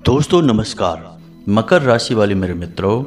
दोस्तों नमस्कार। मकर राशि वाले मेरे मित्रों,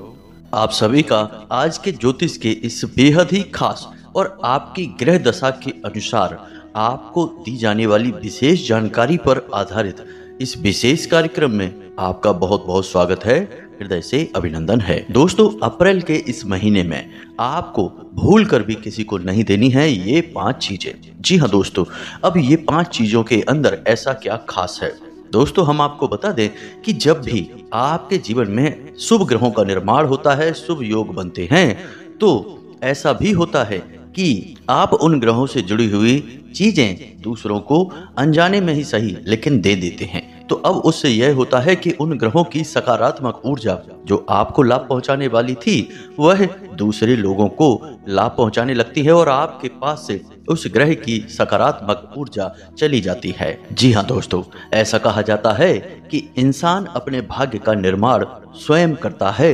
आप सभी का आज के ज्योतिष के इस बेहद ही खास और आपकी ग्रह दशा के अनुसार आपको दी जाने वाली विशेष जानकारी पर आधारित इस विशेष कार्यक्रम में आपका बहुत बहुत स्वागत है। हृदय से अभिनंदन है। दोस्तों, अप्रैल के इस महीने में आपको भूल कर भी किसी को नहीं देनी है ये 5 चीजें। जी हाँ दोस्तों, अब ये 5 चीजों के अंदर ऐसा क्या खास है। दोस्तों, हम आपको बता दें कि जब भी आपके जीवन में शुभ ग्रहों का निर्माण होता है, शुभ योग बनते हैं, तो ऐसा भी होता है कि आप उन ग्रहों से जुड़ी हुई चीजें दूसरों को अनजाने में ही सही लेकिन दे देते हैं। तो अब उससे यह होता है कि उन ग्रहों की सकारात्मक ऊर्जा जो आपको लाभ पहुंचाने वाली थी, वह दूसरे लोगों को लाभ पहुंचाने लगती है और आपके पास से उस ग्रह की सकारात्मक ऊर्जा चली जाती है। जी हाँ दोस्तों, ऐसा कहा जाता है कि इंसान अपने भाग्य का निर्माण स्वयं करता है,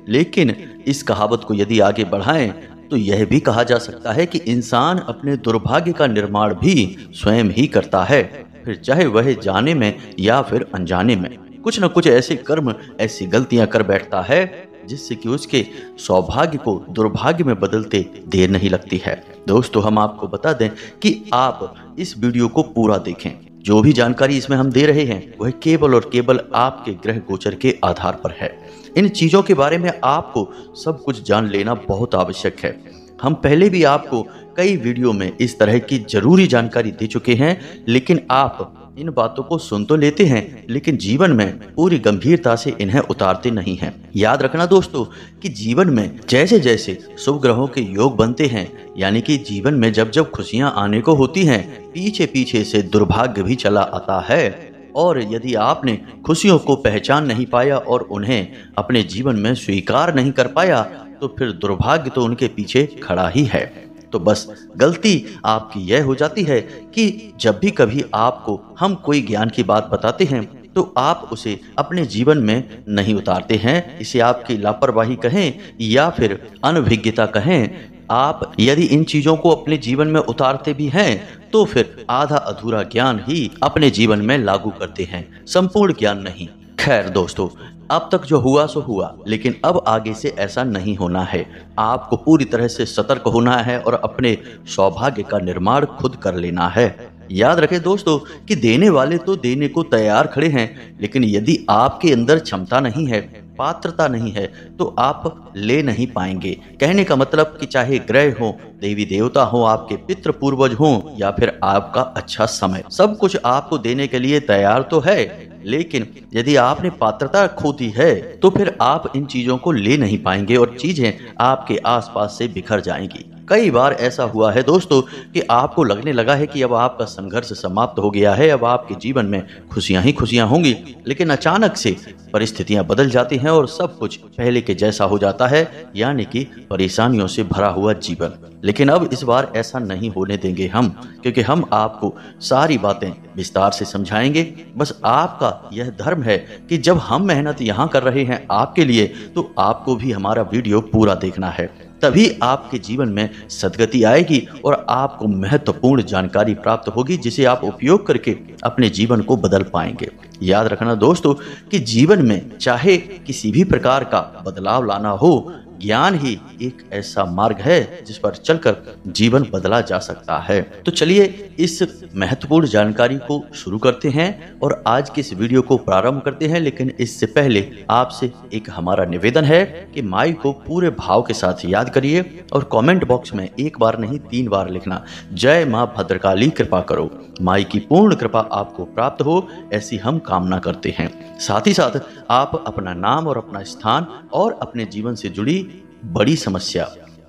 लेकिन इस कहावत को यदि आगे बढ़ाएं तो यह भी कहा जा सकता है कि इंसान अपने दुर्भाग्य का निर्माण भी स्वयं ही करता है, फिर चाहे वह जाने में या फिर अनजाने में कुछ न कुछ ऐसे कर्म, ऐसी गलतियां कर बैठता है जिससे कि उसके सौभाग्य को दुर्भाग्य में बदलते देर नहीं लगती है। दोस्तों, हम आपको बता दें कि आप इस वीडियो को पूरा देखें। जो भी जानकारी इसमें हम दे रहे हैं वह केवल और केवल आपके ग्रह गोचर के आधार पर है। इन चीजों के बारे में आपको सब कुछ जान लेना बहुत आवश्यक है। हम पहले भी आपको कई वीडियो में इस तरह की जरूरी जानकारी दे चुके हैं, लेकिन आप इन बातों को सुन तो लेते हैं लेकिन जीवन में पूरी गंभीरता से इन्हें उतारते नहीं हैं। याद रखना दोस्तों कि जीवन में जैसे जैसे शुभ ग्रहों के योग बनते हैं, यानी कि जीवन में जब जब खुशियां आने को होती हैं, पीछे पीछे से दुर्भाग्य भी चला आता है। और यदि आपने खुशियों को पहचान नहीं पाया और उन्हें अपने जीवन में स्वीकार नहीं कर पाया, तो फिर दुर्भाग्य तो उनके पीछे खड़ा ही है। तो बस गलती आपकी यह हो जाती है कि जब भी कभी आपको हम कोई ज्ञान की बात बताते हैं तो आप उसे अपने जीवन में नहीं उतारते हैं। इसे आपकी लापरवाही कहें या फिर अनभिज्ञता कहें। आप यदि इन चीजों को अपने जीवन में उतारते भी हैं तो फिर आधा अधूरा ज्ञान ही अपने जीवन में लागू करते हैं, संपूर्ण ज्ञान नहीं। खैर दोस्तों, अब तक जो हुआ सो हुआ, लेकिन अब आगे से ऐसा नहीं होना है। आपको पूरी तरह से सतर्क होना है और अपने सौभाग्य का निर्माण खुद कर लेना है। याद रखें दोस्तों कि देने वाले तो देने को तैयार खड़े हैं, लेकिन यदि आपके अंदर क्षमता नहीं है, पात्रता नहीं है, तो आप ले नहीं पाएंगे। कहने का मतलब कि चाहे ग्रह हो, देवी देवता हो, आपके पितृ पूर्वज हो या फिर आपका अच्छा समय, सब कुछ आपको देने के लिए तैयार तो है, लेकिन यदि आपने पात्रता खो दी है तो फिर आप इन चीजों को ले नहीं पाएंगे और चीजें आपके आसपास से बिखर जाएंगी। कई बार ऐसा हुआ है दोस्तों कि आपको लगने लगा है कि अब आपका संघर्ष समाप्त हो गया है, अब आपके जीवन में खुशियां ही खुशियां होंगी, लेकिन अचानक से परिस्थितियां बदल जाती हैं और सब कुछ पहले के जैसा हो जाता है, यानी कि परेशानियों से भरा हुआ जीवन। लेकिन अब इस बार ऐसा नहीं होने देंगे हम, क्योंकि हम आपको सारी बातें विस्तार से समझाएंगे। बस आपका यह धर्म है कि जब हम मेहनत यहाँ कर रहे हैं आपके लिए, तो आपको भी हमारा वीडियो पूरा देखना है, तभी आपके जीवन में सद्गति आएगी और आपको महत्वपूर्ण जानकारी प्राप्त होगी जिसे आप उपयोग करके अपने जीवन को बदल पाएंगे। याद रखना दोस्तों कि जीवन में चाहे किसी भी प्रकार का बदलाव लाना हो, ज्ञान ही एक ऐसा मार्ग है जिस पर चलकर जीवन बदला जा सकता है। तो चलिए इस महत्वपूर्ण जानकारी को शुरू करते हैं और आज की इस वीडियो को प्रारंभ करते हैं। लेकिन इससे पहले आपसे एक हमारा निवेदन है कि माई को पूरे भाव के साथ याद करिए और कमेंट बॉक्स में एक बार नहीं 3 बार लिखना, जय मां भद्रकाली कृपा करो। माई की पूर्ण कृपा आपको प्राप्त हो, ऐसी हम कामना करते हैं। साथ ही साथ आप अपना नाम और अपना स्थान और अपने जीवन से जुड़ी बड़ी समस्या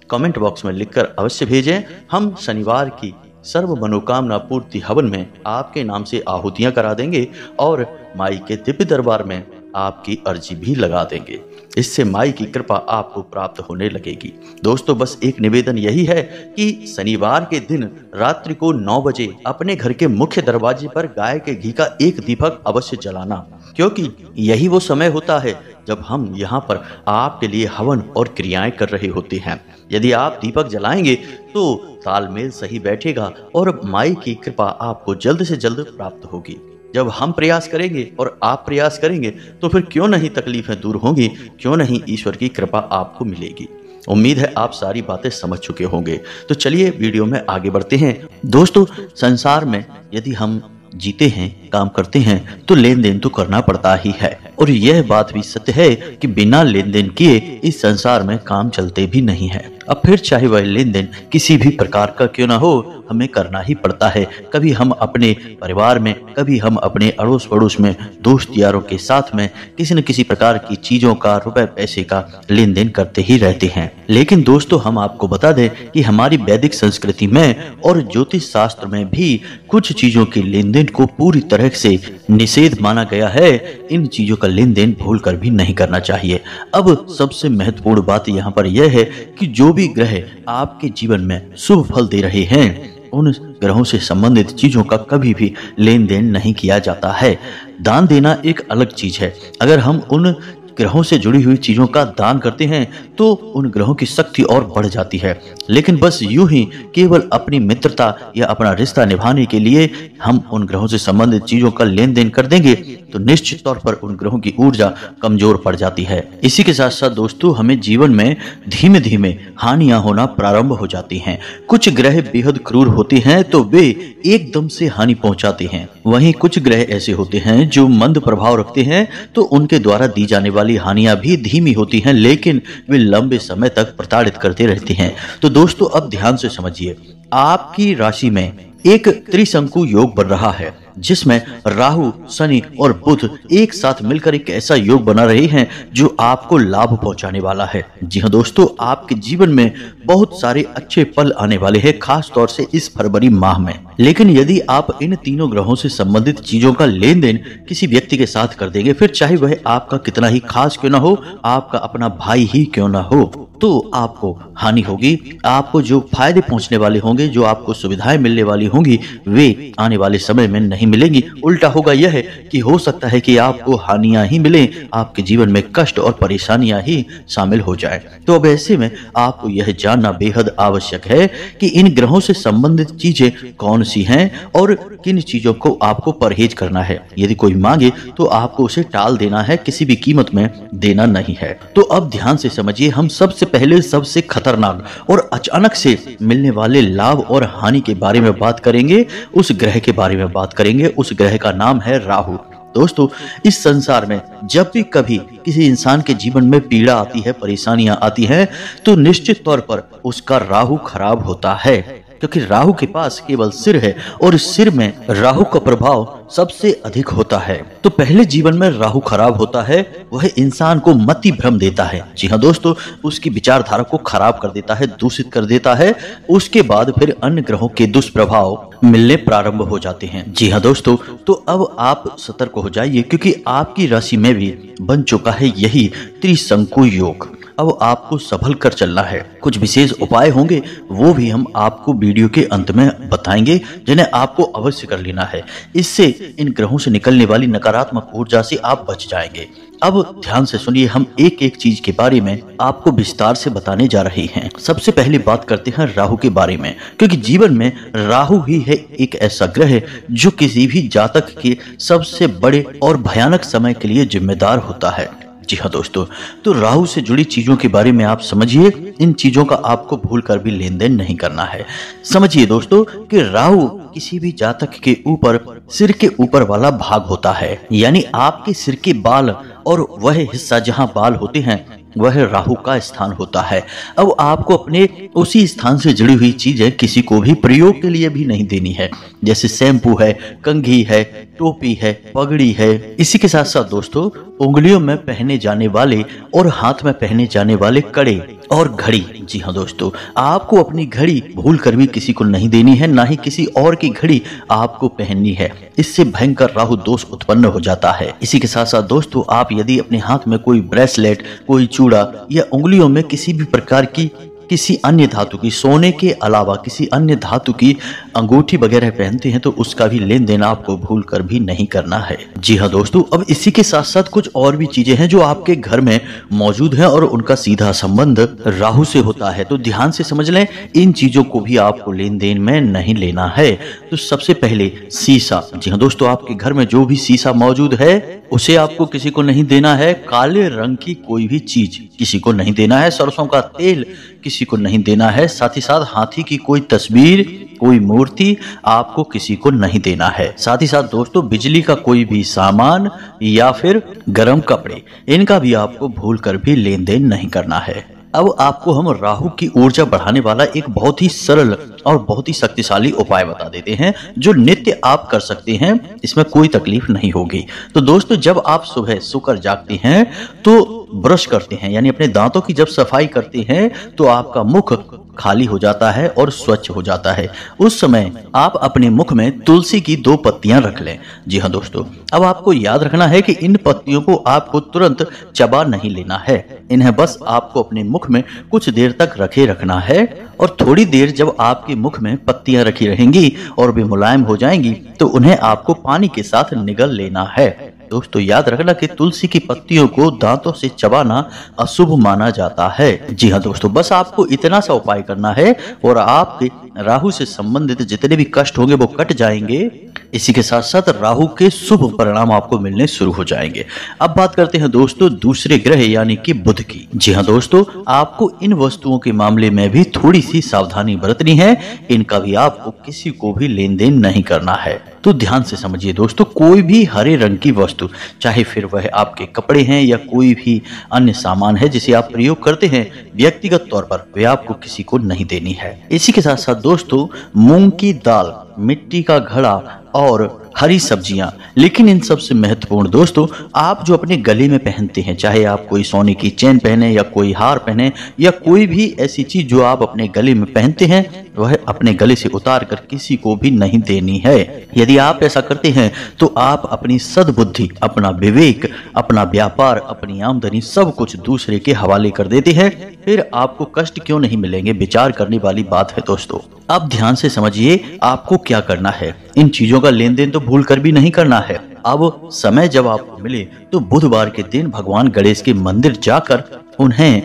कमेंट बॉक्स में लिखकर अवश्य भेजें। हम शनिवार की सर्व मनोकामना पूर्ति हवन में आपके नाम से आहुतियां करा देंगे और माई के दिव्य दरबार में आपकी अर्जी भी लगा देंगे। इससे माई की कृपा आपको प्राप्त होने लगेगी। दोस्तों, बस एक निवेदन यही है कि शनिवार के दिन रात्रि को 9 बजे अपने घर के मुख्य दरवाजे पर गाय के घी का एक दीपक अवश्य जलाना, क्योंकि यही वो समय होता है जब हम यहाँ पर आपके लिए हवन और क्रियाएं कर रहे होते हैं। यदि आप दीपक जलाएंगे तो तालमेल सही बैठेगा और माई की कृपा आपको जल्द से जल्द प्राप्त होगी। जब हम प्रयास करेंगे और आप प्रयास करेंगे तो फिर क्यों नहीं तकलीफें दूर होंगी, क्यों नहीं ईश्वर की कृपा आपको मिलेगी। उम्मीद है आप सारी बातें समझ चुके होंगे। तो चलिए वीडियो में आगे बढ़ते हैं। दोस्तों, संसार में यदि हम जीते हैं, काम करते हैं, तो लेन देन तो करना पड़ता ही है। और यह बात भी सत्य है कि बिना लेन देन किए इस संसार में काम चलते भी नहीं है। अब फिर चाहे वह लेन देन किसी भी प्रकार का क्यों ना हो, हमें करना ही पड़ता है। कभी हम अपने परिवार में, कभी हम अपने अड़ोस पड़ोस में, दोस्त यारों के साथ में किसी न किसी प्रकार की चीजों का, रुपए पैसे का लेन देन करते ही रहते हैं। लेकिन दोस्तों, हम आपको बता दें कि हमारी वैदिक संस्कृति में और ज्योतिष शास्त्र में भी कुछ चीजों के लेन देन को पूरी तरह से निषेध माना गया है। इन चीजों का लेन देन भूल कर भी नहीं करना चाहिए। अब सबसे महत्वपूर्ण बात यहाँ पर यह है कि जो भी ग्रह आपके जीवन में शुभ फल दे रहे हैं, उन ग्रहों से संबंधित चीजों का कभी भी लेन देन नहीं किया जाता है। दान देना एक अलग चीज है। अगर हम उन ग्रहों से जुड़ी हुई चीजों का दान करते हैं तो उन ग्रहों की शक्ति और बढ़ जाती है। लेकिन बस यूं ही केवल अपनी मित्रता या अपना रिश्ता निभाने के लिए हम उन ग्रहों से संबंधित चीजों का लेन देन कर देंगे तो निश्चित तौर पर उन ग्रहों की ऊर्जा कमजोर पड़ जाती है। इसी के साथ साथ दोस्तों, हमें जीवन में धीमे धीमे हानियां होना प्रारंभ हो जाती हैं। कुछ ग्रह बेहद क्रूर होते हैं तो वे एकदम से हानि पहुंचाते हैं। वहीं कुछ ग्रह ऐसे होते हैं जो मंद प्रभाव रखते हैं, तो उनके द्वारा दी जाने वाली हानियां भी धीमी होती हैं, लेकिन वे लंबे समय तक प्रताड़ित करते रहते हैं। तो दोस्तों, अब ध्यान से समझिए, आपकी राशि में एक त्रिशंकु योग बन रहा है जिसमें राहु, शनि और बुध एक साथ मिलकर एक ऐसा योग बना रहे हैं जो आपको लाभ पहुंचाने वाला है। जी हाँ दोस्तों, आपके जीवन में बहुत सारे अच्छे पल आने वाले हैं, खास तौर से इस फरवरी माह में। लेकिन यदि आप इन तीनों ग्रहों से संबंधित चीजों का लेन देन किसी व्यक्ति के साथ कर देंगे, फिर चाहे वह आपका कितना ही खास क्यों ना हो, आपका अपना भाई ही क्यों ना हो, तो आपको हानि होगी। आपको जो फायदे पहुंचने वाले होंगे, जो आपको सुविधाएं मिलने वाली होंगी, वे आने वाले समय में नहीं मिलेंगी। उल्टा होगा यह कि हो सकता है कि आपको हानियां ही मिलें, आपके जीवन में कष्ट और परेशानियां ही शामिल हो जाएं। तो अब ऐसे में आपको यह जानना बेहद आवश्यक है कि इन ग्रहों से संबंधित चीजें कौन सी हैं और किन चीजों को आपको परहेज करना है। यदि कोई मांगे तो आपको उसे टाल देना है, किसी भी कीमत में देना नहीं है। तो अब ध्यान से समझिए, हम सबसे पहले सबसे खतरनाक और अचानक से मिलने वाले लाभ और हानि के बारे में बात करेंगे। उस ग्रह के बारे में बात करेंगे। उस ग्रह का नाम है राहु। दोस्तों, इस संसार में जब भी कभी किसी इंसान के जीवन में पीड़ा आती है, परेशानियां आती हैं, तो निश्चित तौर पर उसका राहु खराब होता है, क्योंकि राहु के पास केवल सिर है और सिर में राहु का प्रभाव सबसे अधिक होता है। तो पहले जीवन में राहु खराब होता है, वह इंसान को मति भ्रम देता है। जी हाँ दोस्तों, उसकी विचारधारा को खराब कर देता है, दूषित कर देता है। उसके बाद फिर अन्य ग्रहों के दुष्प्रभाव मिलने प्रारंभ हो जाते हैं। जी हाँ दोस्तों, तो अब आप सतर्क हो जाइए, क्योंकि आपकी राशि में भी बन चुका है यही त्रिशंकु योग। अब आपको संभल कर चलना है। कुछ विशेष उपाय होंगे, वो भी हम आपको वीडियो के अंत में बताएंगे, जिन्हें आपको अवश्य कर लेना है। इससे इन ग्रहों से निकलने वाली नकारात्मक ऊर्जा से आप बच जाएंगे। अब ध्यान से सुनिए, हम एक एक चीज के बारे में आपको विस्तार से बताने जा रहे हैं। सबसे पहले बात करते हैं राहु के बारे में, क्योंकि जीवन में राहु ही है एक ऐसा ग्रह जो किसी भी जातक के सबसे बड़े और भयानक समय के लिए जिम्मेदार होता है। जी हाँ दोस्तों, तो राहु से जुड़ी चीजों के बारे में आप समझिए। इन चीजों का आपको भूल कर भी लेन देन नहीं करना है। समझिए दोस्तों कि राहु किसी भी जातक के ऊपर सिर के ऊपर वाला भाग होता है, यानी आपके सिर के बाल और वह हिस्सा जहां बाल होते हैं वह राहु का स्थान होता है। अब आपको अपने उसी स्थान से जुड़ी हुई चीजें किसी को भी प्रयोग के लिए भी नहीं देनी है, जैसे शैम्पू है, कंघी है, टोपी है, पगड़ी है। इसी के साथ साथ दोस्तों, उंगलियों में पहने जाने वाले और हाथ में पहने जाने वाले कड़े और घड़ी। जी हाँ दोस्तों, आपको अपनी घड़ी भूल कर भी किसी को नहीं देनी है, ना ही किसी और की घड़ी आपको पहननी है। इससे भयंकर राहु दोष उत्पन्न हो जाता है। इसी के साथ साथ दोस्तों, आप यदि अपने हाथ में कोई ब्रेसलेट, कोई चूड़ा या उंगलियों में किसी भी प्रकार की किसी अन्य धातु की, सोने के अलावा किसी अन्य धातु की अंगूठी वगैरह पहनते हैं तो उसका भी लेन देन आपको भूल कर भी नहीं करना है। जी हाँ दोस्तों, अब इसी के साथ साथ कुछ और भी चीजें हैं जो आपके घर में मौजूद हैं और उनका सीधा संबंध राहु से होता है, तो ध्यान से समझ लें, इन चीजों को भी आपको लेन देन में नहीं लेना है। तो सबसे पहले शीशा। जी हाँ दोस्तों, आपके घर में जो भी शीशा मौजूद है उसे आपको किसी को नहीं देना है। काले रंग की कोई भी चीज किसी को नहीं देना है। सरसों का तेल किसी को नहीं देना है। साथ ही साथ हाथी की कोई तस्वीर, कोई मूर्ति आपको किसी को नहीं देना है। साथ ही साथ दोस्तों, बिजली का कोई भी सामान या फिर गर्म कपड़े, इनका भी आपको भूल कर भी लेन देन नहीं करना है। अब आपको हम राहु की ऊर्जा बढ़ाने वाला एक बहुत ही सरल और बहुत ही शक्तिशाली उपाय बता देते हैं जो नित्य आप कर सकते हैं, इसमें कोई तकलीफ नहीं होगी। तो दोस्तों, जब आप सुबह सोकर जागते हैं तो ब्रश करते हैं, यानी अपने दांतों की जब सफाई करते हैं तो आपका मुख खाली हो जाता है और स्वच्छ हो जाता है। उस समय आप अपने मुख में तुलसी की 2 पत्तियां रख लें। जी हाँ दोस्तों, अब आपको याद रखना है कि इन पत्तियों को आपको तुरंत चबा नहीं लेना है। इन्हें बस आपको अपने मुख में कुछ देर तक रखे रखना है और थोड़ी देर जब आपके मुख में पत्तियां रखी रहेंगी और भी मुलायम हो जाएंगी तो उन्हें आपको पानी के साथ निगल लेना है। दोस्तों, याद रखना कि तुलसी की पत्तियों को दांतों से चबाना अशुभ माना जाता है। जी हाँ दोस्तों, बस आपको इतना सा उपाय करना है और आपके राहु से संबंधित जितने भी कष्ट होंगे वो कट जाएंगे। इसी के साथ साथ राहु के शुभ परिणाम आपको मिलने शुरू हो जाएंगे। अब बात करते हैं दोस्तों दूसरे ग्रह यानी कि बुध की। जी हाँ दोस्तों, आपको इन वस्तुओं के मामले में भी थोड़ी सी सावधानी बरतनी है। इनका भी आपको किसी को भी लेन देन नहीं करना है। तो ध्यान से समझिए दोस्तों, कोई भी हरे रंग की वस्तु, चाहे फिर वह आपके कपड़े हैं या कोई भी अन्य सामान है जिसे आप प्रयोग करते हैं व्यक्तिगत तौर पर, वे आपको किसी को नहीं देनी है। इसी के साथ साथ दोस्तों, मूंग की दाल, मिट्टी का घड़ा और हरी सब्जियां, लेकिन इन सबसे महत्वपूर्ण दोस्तों, आप जो अपने गले में पहनते हैं, चाहे आप कोई सोने की चेन पहने या कोई हार पहने या कोई भी ऐसी चीज जो आप अपने गले में पहनते हैं, वह अपने गले से उतार कर किसी को भी नहीं देनी है। यदि आप ऐसा करते हैं तो आप अपनी सद्बुद्धि, अपना विवेक, अपना व्यापार, अपनी आमदनी सब कुछ दूसरे के हवाले कर देते हैं। फिर आपको कष्ट क्यों नहीं मिलेंगे, विचार करने वाली बात है दोस्तों। अब ध्यान से समझिए आपको क्या करना है। इन चीजों का लेन देन तो भूल कर भी नहीं करना है। अब समय जब आपको मिले तो बुधवार के दिन भगवान गणेश के मंदिर जाकर उन्हें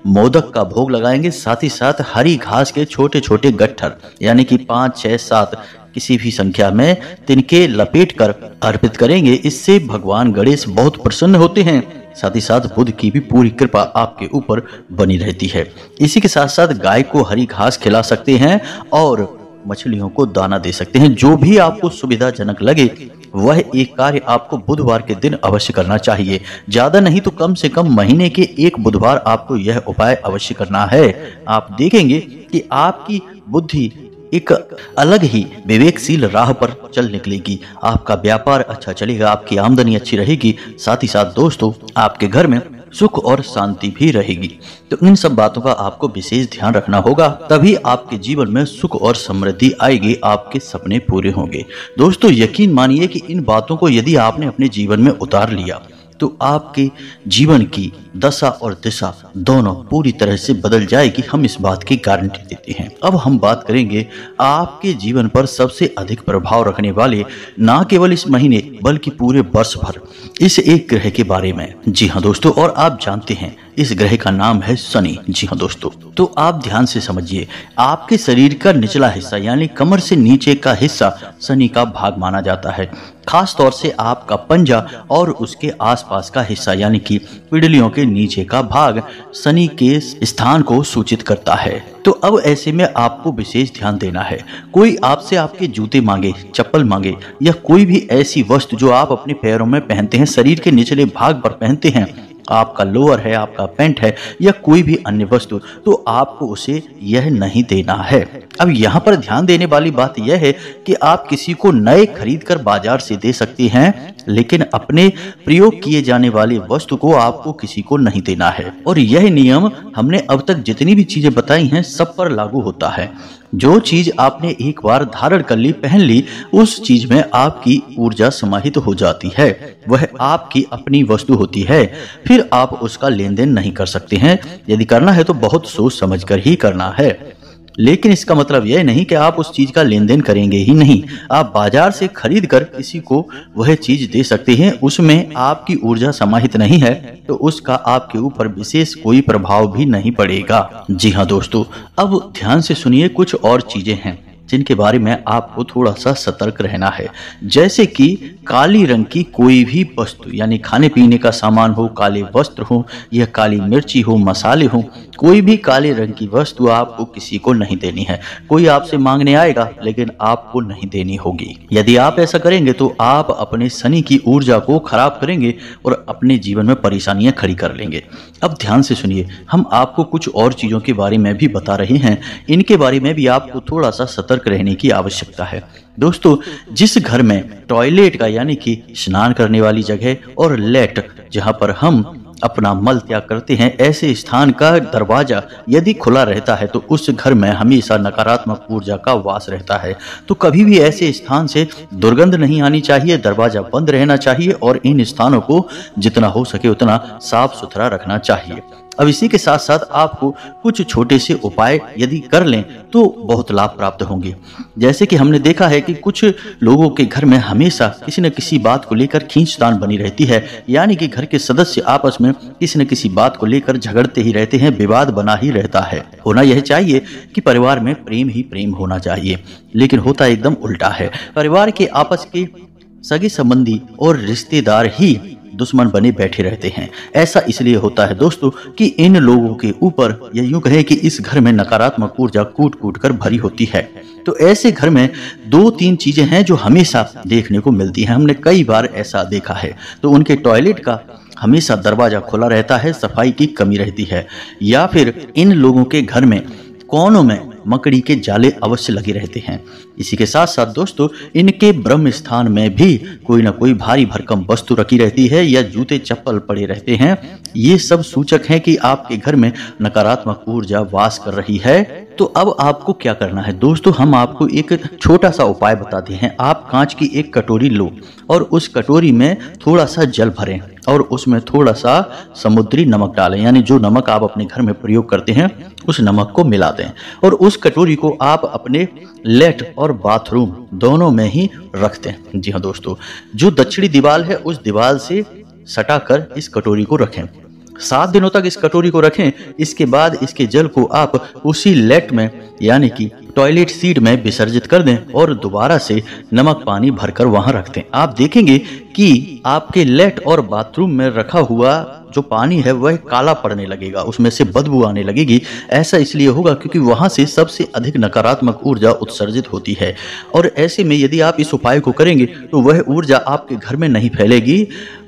मोदक का भोग लगाएंगे। साथ ही साथ हरी घास के छोटे छोटे गट्ठर, यानी कि 5, 6, 7 किसी भी संख्या में तिनके लपेट कर अर्पित करेंगे। इससे भगवान गणेश बहुत प्रसन्न होते हैं। साथ ही साथ बुध की भी पूरी कृपा आपके ऊपर बनी रहती है। इसी के साथ साथ गाय को हरी घास खिला सकते हैं और मछलियों को दाना दे सकते हैं। जो भी आपको सुविधाजनक लगे वह एक कार्य आपको बुधवार के दिन अवश्य करना चाहिए। ज्यादा नहीं तो कम से कम महीने के एक बुधवार आपको यह उपाय अवश्य करना है। आप देखेंगे कि आपकी बुद्धि एक अलग ही विवेकशील राह पर चल निकलेगी। आपका व्यापार अच्छा चलेगा, आपकी आमदनी अच्छी रहेगी। साथ ही साथ दोस्तों, आपके घर में सुख और शांति भी रहेगी। तो इन सब बातों का आपको विशेष ध्यान रखना होगा, तभी आपके जीवन में सुख और समृद्धि आएगी, आपके सपने पूरे होंगे। दोस्तों, यकीन मानिए कि इन बातों को यदि आपने अपने जीवन में उतार लिया तो आपके जीवन की दशा और दिशा दोनों पूरी तरह से बदल जाएगी। हम इस बात की गारंटी देते हैं। अब हम बात करेंगे आपके जीवन पर सबसे अधिक प्रभाव रखने वाले, ना केवल इस महीने बल्कि पूरे वर्ष भर, इस एक ग्रह के बारे में। जी हाँ दोस्तों, और आप जानते हैं इस ग्रह का नाम है शनि। जी हाँ दोस्तों, तो आप ध्यान से समझिए, आपके शरीर का निचला हिस्सा यानी कमर से नीचे का हिस्सा शनि का भाग माना जाता है। खास तौर से आपका पंजा और उसके आसपास का हिस्सा यानी कि पिंडलियों के नीचे का भाग शनि के स्थान को सूचित करता है। तो अब ऐसे में आपको विशेष ध्यान देना है। कोई आपसे आपके जूते मांगे, चप्पल मांगे या कोई भी ऐसी वस्तु जो आप अपने पैरों में पहनते हैं, शरीर के निचले भाग पर पहनते हैं, आपका लोअर है, आपका पैंट है या कोई भी अन्य वस्तु, तो आपको उसे यह नहीं देना है। अब यहाँ पर ध्यान देने वाली बात यह है कि आप किसी को नए खरीद कर बाजार से दे सकते हैं, लेकिन अपने प्रयोग किए जाने वाली वस्तु को आपको किसी को नहीं देना है। और यह नियम हमने अब तक जितनी भी चीजें बताई हैं सब पर लागू होता है। जो चीज आपने एक बार धारण कर ली, पहन ली, उस चीज में आपकी ऊर्जा समाहित हो जाती है। वह आपकी अपनी वस्तु होती है। फिर आप उसका लेन देन नहीं कर सकते हैं। यदि करना है तो बहुत सोच समझ कर ही करना है। लेकिन इसका मतलब यह नहीं कि आप उस चीज का लेन देन करेंगे ही नहीं। आप बाजार से खरीद कर किसी को वह चीज दे सकते हैं। उसमें आपकी ऊर्जा समाहित नहीं है तो उसका आपके ऊपर विशेष कोई प्रभाव भी नहीं पड़ेगा। जी हाँ दोस्तों, अब ध्यान से सुनिए, कुछ और चीजें हैं जिनके बारे में आपको थोड़ा सा सतर्क रहना है। जैसे कि काली रंग की कोई भी वस्तु, यानी खाने पीने का सामान हो, काले वस्त्र हो, यह काली मिर्ची हो, मसाले हो, कोई भी काले रंग की वस्तु आपको किसी को नहीं देनी है। कोई आपसे मांगने आएगा लेकिन आपको नहीं देनी होगी। यदि आप ऐसा करेंगे तो आप अपने शनि की ऊर्जा को खराब करेंगे और अपने जीवन में परेशानियां खड़ी कर लेंगे। अब ध्यान से सुनिए, हम आपको कुछ और चीजों के बारे में भी बता रहे हैं। इनके बारे में भी आपको थोड़ा सा सतर्क रहने की आवश्यकता है। दोस्तों, जिस घर में टॉयलेट का, यानी कि स्नान करने वाली जगह, और लेट, जहां पर हम अपना मल त्याग करते हैं, ऐसे स्थान का दरवाजा यदि खुला रहता है तो उस घर में हमेशा नकारात्मक ऊर्जा का वास रहता है। तो कभी भी ऐसे स्थान से दुर्गंध नहीं आनी चाहिए, दरवाजा बंद रहना चाहिए और इन स्थानों को जितना हो सके उतना साफ सुथरा रखना चाहिए। अब इसी के साथ साथ आपको कुछ छोटे से उपाय यदि कर लें तो बहुत लाभ प्राप्त होंगे। जैसे कि हमने देखा है कि कुछ लोगों के घर में हमेशा किसी न किसी बात को लेकर खींचतान बनी रहती है, यानी कि घर के सदस्य आपस में किसी न किसी बात को लेकर झगड़ते ही रहते हैं, विवाद बना ही रहता है। होना यह चाहिए कि परिवार में प्रेम ही प्रेम होना चाहिए, लेकिन होता एकदम उल्टा है। परिवार के आपस के सगे संबंधी और रिश्तेदार ही दुश्मन बने बैठे रहते हैं। ऐसा इसलिए होता है दोस्तों कि इन लोगों के ऊपर, या यूं कहें कि इस घर में नकारात्मक ऊर्जा कूट कूट कर भरी होती है। तो ऐसे घर में 2-3 चीजें हैं जो हमेशा देखने को मिलती हैं। हमने कई बार ऐसा देखा है। तो उनके टॉयलेट का हमेशा दरवाजा खुला रहता है, सफाई की कमी रहती है, या फिर इन लोगों के घर में कोनों में मकड़ी के जाले अवश्य लगे रहते हैं। इसी के साथ साथ दोस्तों, इनके ब्रह्म स्थान में भी कोई ना कोई भारी भरकम वस्तु रखी रहती है या जूते चप्पल पड़े रहते हैं। ये सब सूचक हैं कि आपके घर में नकारात्मक ऊर्जा वास कर रही है। तो अब आपको क्या करना है दोस्तों, हम आपको एक छोटा सा उपाय बताते हैं। आप कांच की एक कटोरी लो और उस कटोरी में थोड़ा सा जल भरें और उसमें थोड़ा सा समुद्री नमक डालें, यानी जो नमक आप अपने घर में प्रयोग करते हैं उस नमक को मिला दें और उस कटोरी को आप अपने लेट और बाथरूम दोनों में ही रख दें। जी हाँ दोस्तों, जो दक्षिणी दीवार है उस दीवार से सटाकर इस कटोरी को रखें। 7 दिनों तक इस कटोरी को रखें। इसके बाद इसके जल को आप उसी लेट में, यानी कि टॉयलेट सीट में विसर्जित कर दें और दोबारा से नमक पानी भरकर वहां रख दें। आप देखेंगे कि आपके लेट और बाथरूम में रखा हुआ जो पानी है वह काला पड़ने लगेगा, उसमें से बदबू आने लगेगी। ऐसा इसलिए होगा क्योंकि वहां से सबसे अधिक नकारात्मक ऊर्जा उत्सर्जित होती है। और ऐसे में यदि आप इस उपाय को करेंगे तो वह ऊर्जा आपके घर में नहीं फैलेगी,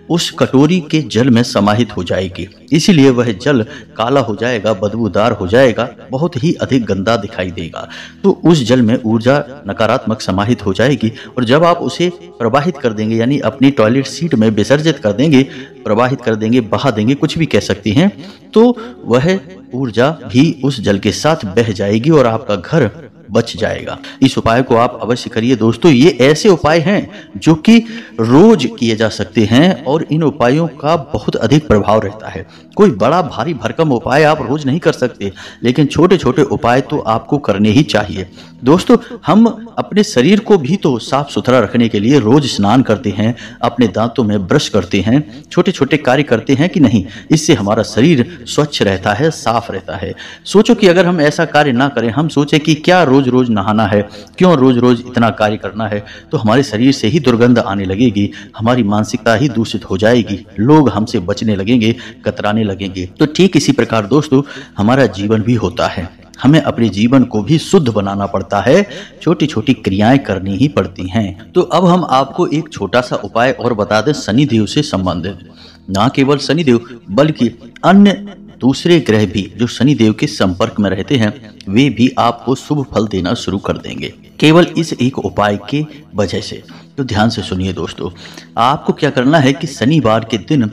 उस कटोरी के जल में समाहित हो जाएगी। इसीलिए वह जल काला हो जाएगा, बदबूदार हो जाएगा, बहुत ही अधिक गंदा दिखाई देगा। तो उस जल में ऊर्जा नकारात्मक समाहित हो जाएगी और जब आप उसे प्रवाहित कर देंगे, यानी अपनी टॉयलेट सीट में विसर्जित कर देंगे, प्रवाहित कर देंगे, बहा देंगे, कुछ भी कह सकती हैं, तो वह ऊर्जा भी उस जल के साथ बह जाएगी और आपका घर बच जाएगा। इस उपाय को आप अवश्य करिए दोस्तों। ये ऐसे उपाय हैं जो कि रोज किए जा सकते हैं और इन उपायों का बहुत अधिक प्रभाव रहता है। कोई बड़ा भारी भरकम उपाय आप रोज नहीं कर सकते, लेकिन छोटे छोटे उपाय तो आपको करने ही चाहिए। दोस्तों, हम अपने शरीर को भी तो साफ सुथरा रखने के लिए रोज स्नान करते हैं, अपने दांतों में ब्रश करते हैं, छोटे छोटे कार्य करते हैं कि नहीं? इससे हमारा शरीर स्वच्छ रहता है, साफ रहता है। सोचो कि अगर हम ऐसा कार्य ना करें, हम सोचे कि क्या रोज रोज नहाना है, क्यों रोज रोज इतना कार्य करना है, तो हमारे शरीर से ही दुर्गंध आने लगेगी, हमारी मानसिकता ही दूषित हो जाएगी, लोग हमसे बचने लगेंगे, कतराने लगेंगे। तो ठीक इसी प्रकार दोस्तों हमारा जीवन भी होता है। हमें अपने जीवन को भी शुद्ध बनाना पड़ता है, छोटी छोटी क्रियाएं करनी ही पड़ती हैं। तो अब हम आपको एक छोटा सा उपाय और बता दें शनिदेव से संबंधित। ना केवल शनिदेव बल्कि अन्य दूसरे ग्रह भी जो शनिदेव के संपर्क में रहते हैं वे भी आपको शुभ फल देना शुरू कर देंगे, केवल इस एक उपाय के वजह से। तो ध्यान से सुनिए दोस्तों, आपको क्या करना है कि शनिवार के दिन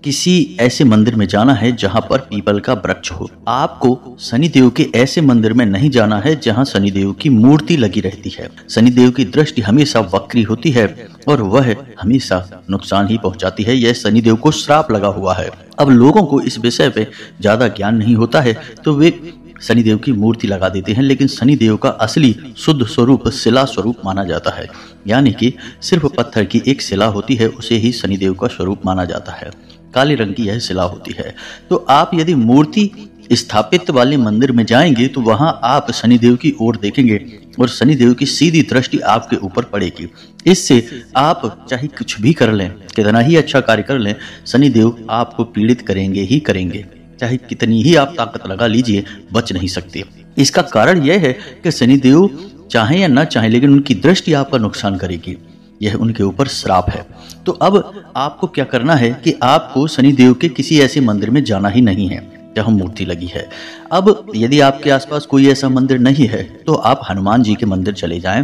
किसी ऐसे मंदिर में जाना है जहां पर पीपल का वृक्ष हो। आपको शनिदेव के ऐसे मंदिर में नहीं जाना है जहां शनिदेव की मूर्ति लगी रहती है। शनिदेव की दृष्टि हमेशा वक्री होती है और वह हमेशा नुकसान ही पहुंचाती है। यह शनिदेव को श्राप लगा हुआ है। अब लोगों को इस विषय पे ज्यादा ज्ञान नहीं होता है तो वे शनिदेव की मूर्ति लगा देते हैं, लेकिन शनिदेव का असली शुद्ध स्वरूप शिला स्वरूप माना जाता है। यानी कि सिर्फ पत्थर की एक शिला होती है, उसे ही शनिदेव का स्वरूप माना जाता है। काले रंग की यह शिला होती है। तो आप यदि मूर्ति स्थापित वाले मंदिर में जाएंगे तो वहां आप शनिदेव की ओर देखेंगे और शनिदेव की सीधी दृष्टि आपके ऊपर पड़ेगी। इससे आप चाहे कुछ भी कर लें, कितना ही अच्छा कार्य कर लें, शनिदेव आपको पीड़ित करेंगे ही करेंगे। चाहे कितनी ही आप ताकत लगा लीजिए, बच नहीं सकते। इसका कारण यह है कि शनिदेव चाहे या ना चाहे, लेकिन उनकी दृष्टि आपका नुकसान करेगी। यह उनके ऊपर श्राप है। तो अब आपको क्या करना है कि आपको शनिदेव के किसी ऐसे मंदिर में जाना ही नहीं है जहां मूर्ति लगी है। अब यदि आपके आसपास कोई ऐसा मंदिर नहीं है तो आप हनुमान जी के मंदिर चले जाएं,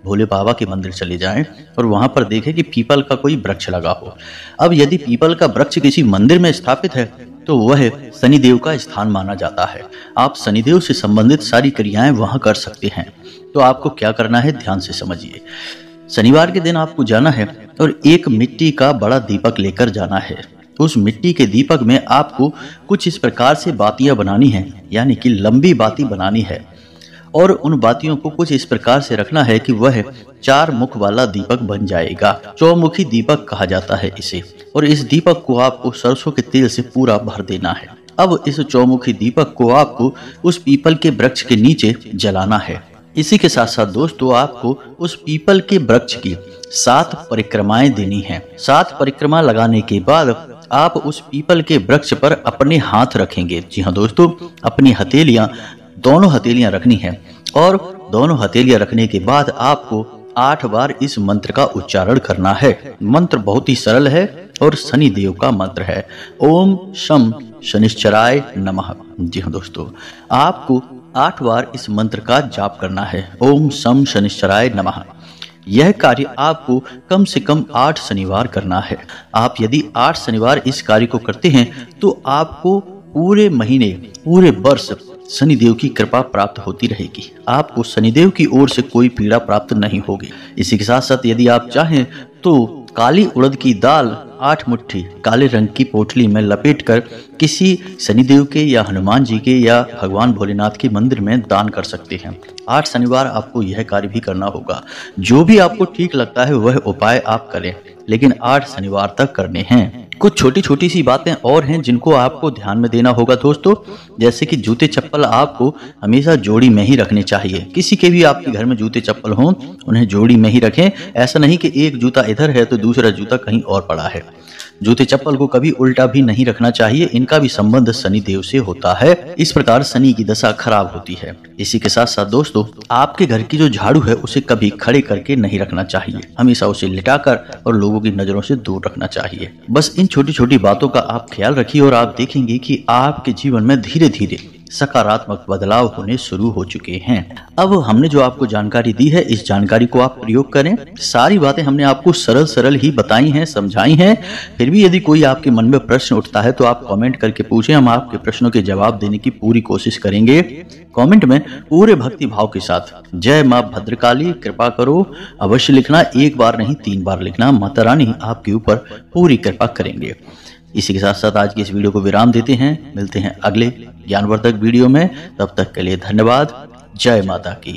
भोले बाबा के मंदिर चले जाएं और वहां पर देखें कि पीपल का कोई वृक्ष लगा हो। अब यदि पीपल का वृक्ष किसी मंदिर में स्थापित है तो वह शनिदेव का स्थान माना जाता है। आप शनिदेव से संबंधित सारी क्रियाएं वहां कर सकते हैं। तो आपको क्या करना है, ध्यान से समझिए। शनिवार के दिन आपको जाना है और एक मिट्टी का बड़ा दीपक लेकर जाना है। उस मिट्टी के दीपक में आपको कुछ इस प्रकार से बातियां बनानी है, यानी कि लंबी बाती बनानी है और उन बातियों को कुछ इस प्रकार से रखना है कि वह 4 मुख वाला दीपक बन जाएगा। चौमुखी दीपक कहा जाता है इसे। और इस दीपक को आपको सरसों के तेल से पूरा भर देना है। अब इस चौमुखी दीपक को आपको उस पीपल के वृक्ष के नीचे जलाना है। इसी के साथ साथ दोस्तों, आपको उस पीपल के वृक्ष की 7 परिक्रमाएं देनी है। 7 परिक्रमा लगाने के बाद आप उस पीपल के वृक्ष पर अपने हाथ रखेंगे। जी हाँ दोस्तों, अपनी हथेलियां, दोनों हथेलियां रखनी है और दोनों हथेलियां रखने के बाद आपको 8 बार इस मंत्र का उच्चारण करना है। मंत्र बहुत ही सरल है और शनिदेव का मंत्र है। ओम शम शनिश्चराय नमः। जी हाँ दोस्तों, आपको 8 बार इस मंत्र का जाप करना है। ओम शम शनिश्चराय नमः। यह कार्य आपको कम से कम 8 शनिवार करना है। आप यदि 8 शनिवार इस कार्य को करते हैं तो आपको पूरे महीने, पूरे वर्ष शनिदेव की कृपा प्राप्त होती रहेगी। आपको शनिदेव की ओर से कोई पीड़ा प्राप्त नहीं होगी। इसी के साथ साथ यदि आप चाहें तो काली उड़द की दाल 8 मुट्ठी काले रंग की पोटली में लपेटकर किसी शनिदेव के या हनुमान जी के या भगवान भोलेनाथ के मंदिर में दान कर सकते हैं। 8 शनिवार आपको यह कार्य भी करना होगा। जो भी आपको ठीक लगता है वह उपाय आप करें, लेकिन 8 शनिवार तक करने हैं। कुछ छोटी छोटी सी बातें और हैं जिनको आपको ध्यान में देना होगा दोस्तों, जैसे कि जूते चप्पल आपको हमेशा जोड़ी में ही रखने चाहिए। किसी के भी आपके घर में जूते चप्पल हों, उन्हें जोड़ी में ही रखें। ऐसा नहीं कि एक जूता इधर है तो दूसरा जूता कहीं और पड़ा है। जूते चप्पल को कभी उल्टा भी नहीं रखना चाहिए, इनका भी संबंध शनि देव से होता है। इस प्रकार शनि की दशा खराब होती है। इसी के साथ साथ दोस्तों, आपके घर की जो झाड़ू है उसे कभी खड़े करके नहीं रखना चाहिए, हमेशा उसे लिटाकर और लोगों की नजरों से दूर रखना चाहिए। बस इन छोटी छोटी बातों का आप ख्याल रखिए और आप देखेंगे कि आपके जीवन में धीरे धीरे सकारात्मक बदलाव होने शुरू हो चुके हैं। अब हमने जो आपको जानकारी दी है, इस जानकारी को आप प्रयोग करें। सारी बातें हमने आपको सरल सरल ही बताई हैं, समझाई हैं। फिर भी यदि कोई आपके मन में प्रश्न उठता है तो आप कमेंट करके पूछें, हम आपके प्रश्नों के जवाब देने की पूरी कोशिश करेंगे। कमेंट में पूरे भक्ति भाव के साथ जय मां भद्रकाली कृपा करो अवश्य लिखना। 1 बार नहीं 3 बार लिखना। माता रानी आपके ऊपर पूरी कृपा करेंगे। इसी के साथ साथ आज की इस वीडियो को विराम देते हैं। मिलते हैं अगले ज्ञानवर्धक वीडियो में। तब तक के लिए धन्यवाद। जय माता की।